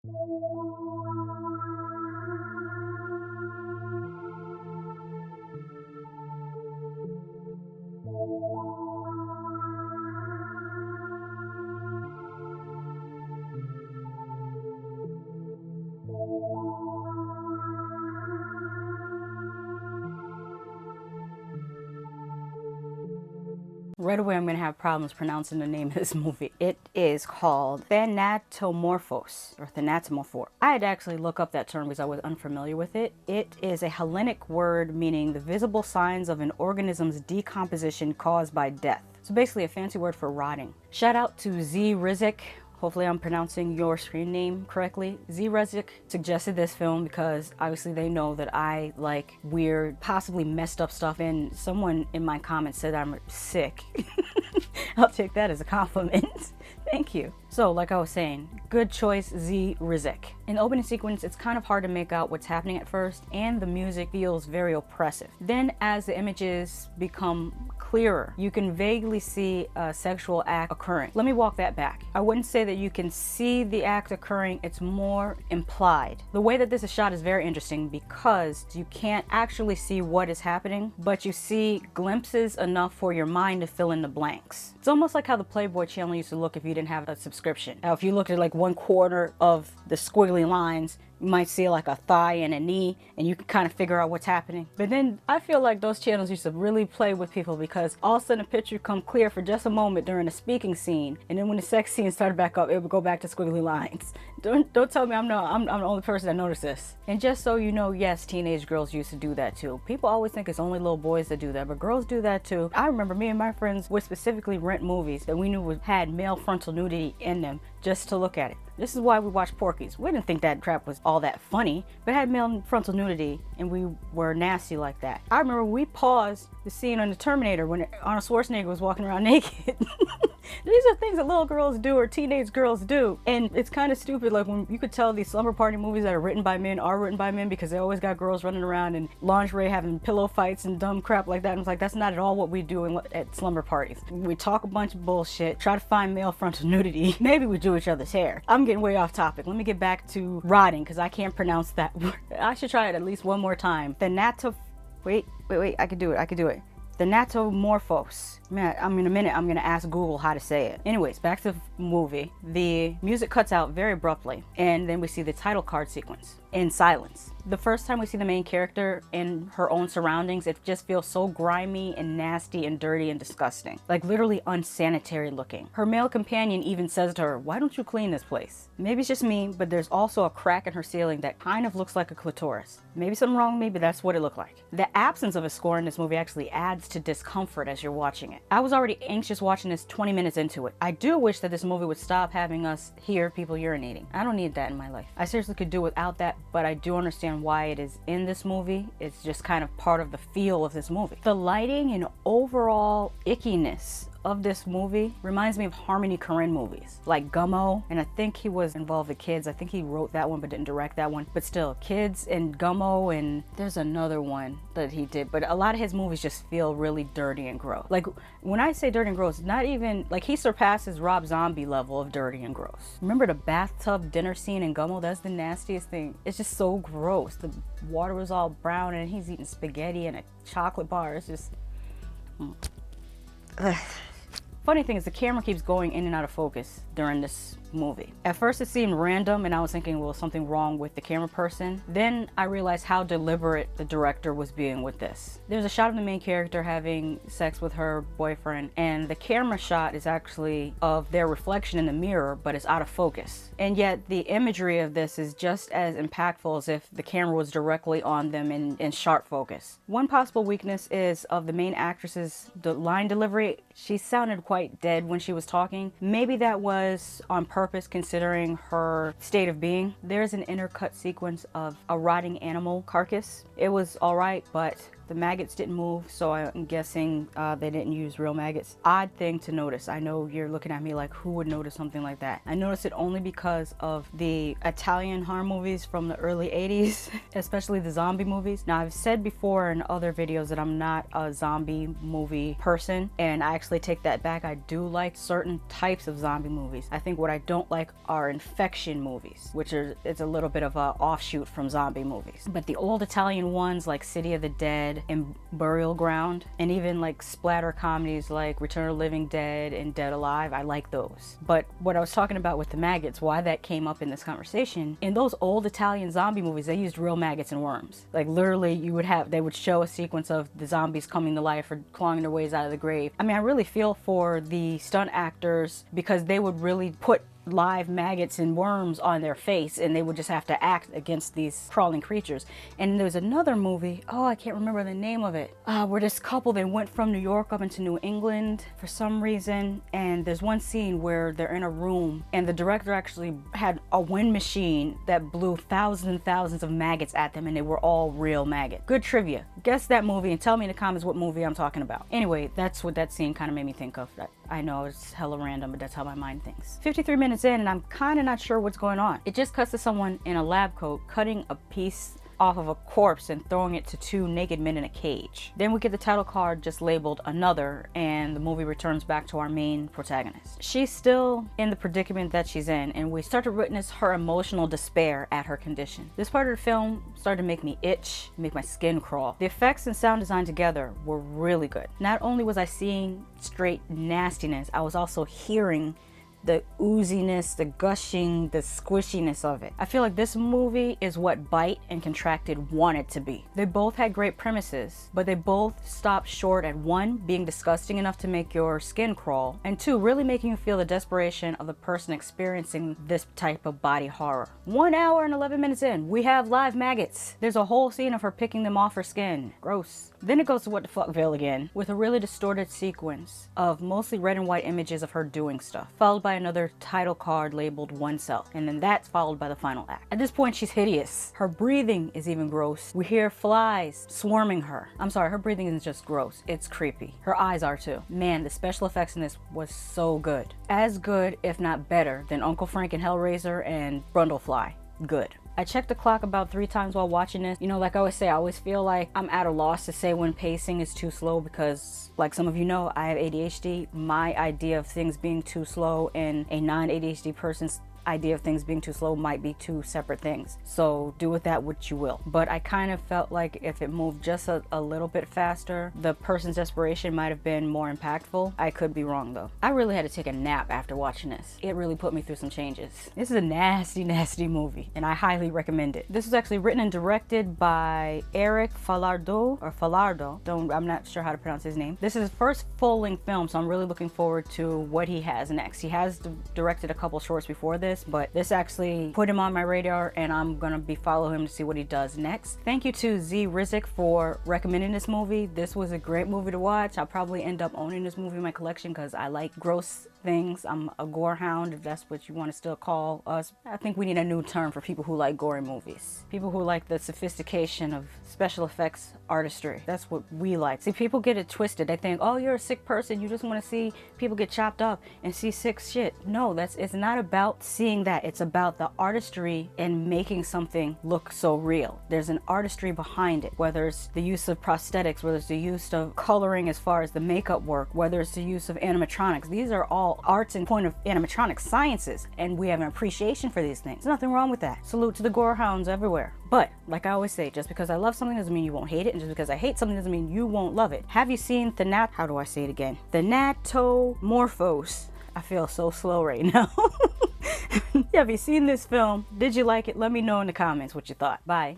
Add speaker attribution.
Speaker 1: Right away, I'm going to have problems pronouncing the name of this movie. It is called Thanatomorphose, or Thanatomorphose. I had to actually look up that term because I was unfamiliar with it. It is a Hellenic word meaning the visible signs of an organism's decomposition caused by death. So basically a fancy word for rotting. Shout out to Z Rizik. Hopefully I'm pronouncing your screen name correctly. Z Rizik suggested this film because obviously they know that I like weird, possibly messed up stuff, and someone in my comments said I'm sick. I'll take that as a compliment. Thank you. So like I was saying, good choice, Z Rizik. In the opening sequence, it's kind of hard to make out what's happening at first, and the music feels very oppressive. Then as the images become clearer, you can vaguely see a sexual act occurring. Let me walk that back. I wouldn't say that you can see the act occurring, it's more implied. The way that this is shot is very interesting because you can't actually see what is happening, but you see glimpses enough for your mind to fill in the blanks. It's almost like how the Playboy channel used to look if you didn't have a subscription. Now, if you looked at like 1/4 of the squiggly lines, you might see like a thigh and a knee, and you can kind of figure out what's happening. But then I feel like those channels used to really play with people because all of a sudden a picture would come clear for just a moment during a speaking scene, and then when the sex scene started back up, it would go back to squiggly lines. Don't tell me I'm the only person that noticed this. And just so you know, yes, teenage girls used to do that too. People always think it's only little boys that do that, but girls do that too. I remember me and my friends would specifically rent movies that we knew had male frontal nudity in them just to look at it. This is why we watched Porky's. We didn't think that crap was all that funny, but it had male frontal nudity and we were nasty like that. I remember we paused the scene on the Terminator when Arnold Schwarzenegger was walking around naked. These are things that little girls do or teenage girls do. And it's kind of stupid, like when you could tell these slumber party movies that are written by men because they always got girls running around in lingerie having pillow fights and dumb crap like that. And it's like, that's not at all what we do at slumber parties. We talk a bunch of bullshit, try to find male frontal nudity. Maybe we do each other's hair. I'm getting way off topic. Let me get back to rotting because I can't pronounce that word. I should try it at least one more time. Wait, I can do it. Thanatomorphose. Man, in a minute I'm gonna ask Google how to say it. Anyways, back to the movie. The music cuts out very abruptly, and then we see the title card sequence in silence. The first time we see the main character in her own surroundings, it just feels so grimy and nasty and dirty and disgusting. Like literally unsanitary looking. Her male companion even says to her, "Why don't you clean this place?" Maybe it's just me, but there's also a crack in her ceiling that kind of looks like a clitoris. Maybe something wrong with me, but that's what it looked like. The absence of a score in this movie actually adds to discomfort as you're watching it. I was already anxious watching this 20 minutes into it. I do wish that this movie would stop having us hear people urinating. I don't need that in my life. I seriously could do without that, but I do understand why it is in this movie. It's just kind of part of the feel of this movie. The lighting and overall ickiness of this movie reminds me of Harmony Korine movies like Gummo, and I think he was involved with Kids. I think he wrote that one but didn't direct that one, but still, Kids and Gummo, and there's another one that he did, but a lot of his movies just feel really dirty and gross. Like when I say dirty and gross, not even like he surpasses Rob Zombie level of dirty and gross. Remember the bathtub dinner scene in Gummo? That's the nastiest thing. It's just so gross. The water was all brown and he's eating spaghetti and a chocolate bar. It's just Funny thing is the camera keeps going in and out of focus during this movie. At first it seemed random and I was thinking, well, something wrong with the camera person. Then I realized how deliberate the director was being with this. There's a shot of the main character having sex with her boyfriend, and the camera shot is actually of their reflection in the mirror, but it's out of focus. And yet the imagery of this is just as impactful as if the camera was directly on them in sharp focus. One possible weakness is of the main actress's line delivery. She sounded quite dead when she was talking. Maybe that was on purpose considering her state of being. There's an intercut sequence of a rotting animal carcass. It was alright, but The maggots didn't move, so I'm guessing they didn't use real maggots. Odd thing to notice. I know you're looking at me like, who would notice something like that? I noticed it only because of the Italian horror movies from the early 80s, especially the zombie movies. Now, I've said before in other videos that I'm not a zombie movie person, and I actually take that back. I do like certain types of zombie movies. I think what I don't like are infection movies, which it's a little bit of a offshoot from zombie movies. But the old Italian ones like City of the Dead and Burial Ground, and even like splatter comedies like Return of the Living Dead and Dead Alive, I like those. But what I was talking about with the maggots, why that came up in this conversation, in those old Italian zombie movies, they used real maggots and worms. Like literally they would show a sequence of the zombies coming to life or clawing their ways out of the grave. I mean, I really feel for the stunt actors because they would really put live maggots and worms on their face, and they would just have to act against these crawling creatures. And there's another movie, oh, I can't remember the name of it, where this couple, they went from New York up into New England for some reason, and there's one scene where they're in a room and the director actually had a wind machine that blew thousands and thousands of maggots at them, and they were all real maggots. Good trivia. Guess that movie and tell me in the comments what movie I'm talking about. Anyway, that's what that scene kind of made me think of. I know it's hella random, but that's how my mind thinks. 53 minutes in, and I'm kind of not sure what's going on. It just cuts to someone in a lab coat cutting a piece off of a corpse and throwing it to two naked men in a cage. Then we get the title card just labeled Another, and the movie returns back to our main protagonist. She's still in the predicament that she's in, and we start to witness her emotional despair at her condition. This part of the film started to make me itch, make my skin crawl. The effects and sound design together were really good. Not only was I seeing straight nastiness, I was also hearing the ooziness, the gushing, the squishiness of it. I feel like this movie is what Bite and Contracted wanted to be. They both had great premises, but they both stopped short at one, being disgusting enough to make your skin crawl, and two, really making you feel the desperation of the person experiencing this type of body horror. 1 hour and 11 minutes in, we have live maggots. There's a whole scene of her picking them off her skin. Gross. Then it goes to what the fuckville again, with a really distorted sequence of mostly red and white images of her doing stuff, followed by another title card labeled Oneself, and then that's followed by the final act. At this point, she's hideous. Her breathing is even gross. We hear flies swarming her. I'm sorry, her breathing isn't just gross, it's creepy. Her eyes are too. Man, the special effects in this was so good. As good, if not better, than Uncle Frank and Hellraiser and Brundlefly. Good. I checked the clock about 3 times while watching this. You know, like I always say, I always feel like I'm at a loss to say when pacing is too slow because, like some of you know, I have ADHD. My idea of things being too slow and a non-ADHD person's idea of things being too slow might be two separate things. So do with that what you will. But I kind of felt like if it moved just a little bit faster, the person's desperation might have been more impactful. I could be wrong though. I really had to take a nap after watching this. It really put me through some changes. This is a nasty, nasty movie, and I highly recommend it. This was actually written and directed by Eric Falardo, I'm not sure how to pronounce his name. This is his first full-length film, so I'm really looking forward to what he has next. He has directed a couple shorts before this, but this actually put him on my radar, and I'm gonna be following him to see what he does next. Thank you to Z Rizik for recommending this movie. This was a great movie to watch. I'll probably end up owning this movie in my collection because I like gross things. I'm a gore hound, if that's what you want to still call us. I think we need a new term for people who like gory movies. People who like the sophistication of special effects artistry. That's what we like. See, people get it twisted. They think, oh, you're a sick person. You just want to see people get chopped up and see sick shit. No, it's not about seeing that. It's about the artistry and making something look so real. There's an artistry behind it, whether it's the use of prosthetics, whether it's the use of coloring as far as the makeup work, whether it's the use of animatronics. These are all arts and point of animatronic sciences, and we have an appreciation for these things. There's nothing wrong with that. Salute to the gore hounds everywhere. But like I always say, just because I love something doesn't mean you won't hate it, and just because I hate something doesn't mean you won't love it. Have you seen Thanatomorphose? I feel so slow right now. Have you seen this film? Did you like it? Let me know in the comments what you thought. Bye.